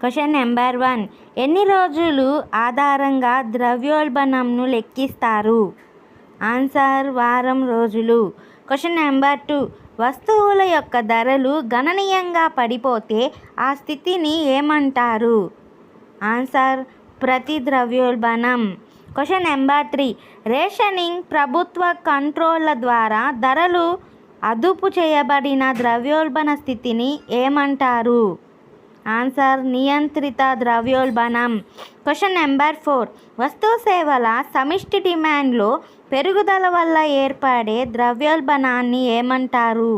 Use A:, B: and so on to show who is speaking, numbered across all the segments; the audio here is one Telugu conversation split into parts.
A: Question number 1. ఎన్ని రోజులు ఆధారంగా ద్రవ్యోల్బణంను లెక్కిస్తారు? ఆన్సర్ వారం రోజులు. Question number 2. వస్తువుల యొక్క ధరలు గణనీయంగా పడిపోతే ఆ స్థితిని ఏమంటారు? ఆన్సర్ ప్రతి ద్రవ్యోల్బణం. Question number 3. రేషనింగ్ ప్రభుత్వ కంట్రోల్ల ద్వారా ధరలు అదుపు చేయబడిన ద్రవ్యోల్బణ స్థితిని ఏమంటారు? ఆన్సర్ నియంత్రిత ద్రవ్యోల్బణం. Question number 4. వస్తు సేవల సమిష్టి డిమాండ్లో పెరుగుదల వల్ల ఏర్పడే ద్రవ్యోల్బణాన్ని ఏమంటారు?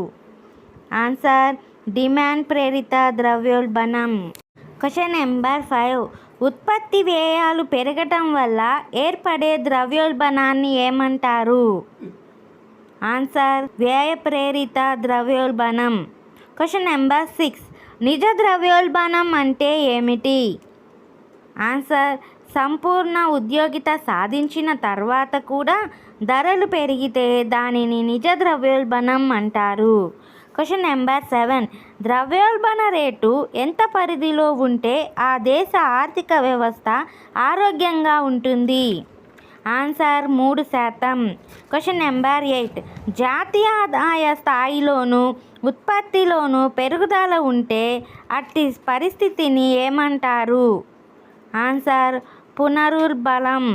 A: ఆన్సర్ డిమాండ్ ప్రేరిత ద్రవ్యోల్బణం. Question number 5. ఉత్పత్తి వ్యయాలు పెరగటం వల్ల ఏర్పడే ద్రవ్యోల్బణాన్ని ఏమంటారు? ఆన్సర్ వ్యయ ప్రేరిత ద్రవ్యోల్బణం. Question number 6. నిజ ద్రవ్యోల్బణం అంటే ఏమిటి? ఆన్సర్ సంపూర్ణ ఉద్యోగిత సాధించిన తర్వాత కూడా ధరలు పెరిగితే దానిని నిజ ద్రవ్యోల్బణం అంటారు. Question number 7. ద్రవ్యోల్బణ రేటు ఎంత పరిధిలో ఉంటే ఆ దేశ ఆర్థిక వ్యవస్థ ఆరోగ్యంగా ఉంటుంది? ఆన్సర్ 3%. Question number 8. జాతీయ ఆదాయ స్థాయిలోనూ ఉత్పత్తిలోనూ పెరుగుదల ఉంటే అట్టి పరిస్థితిని ఏమంటారు? ఆన్సర్ పునరుల్బణం.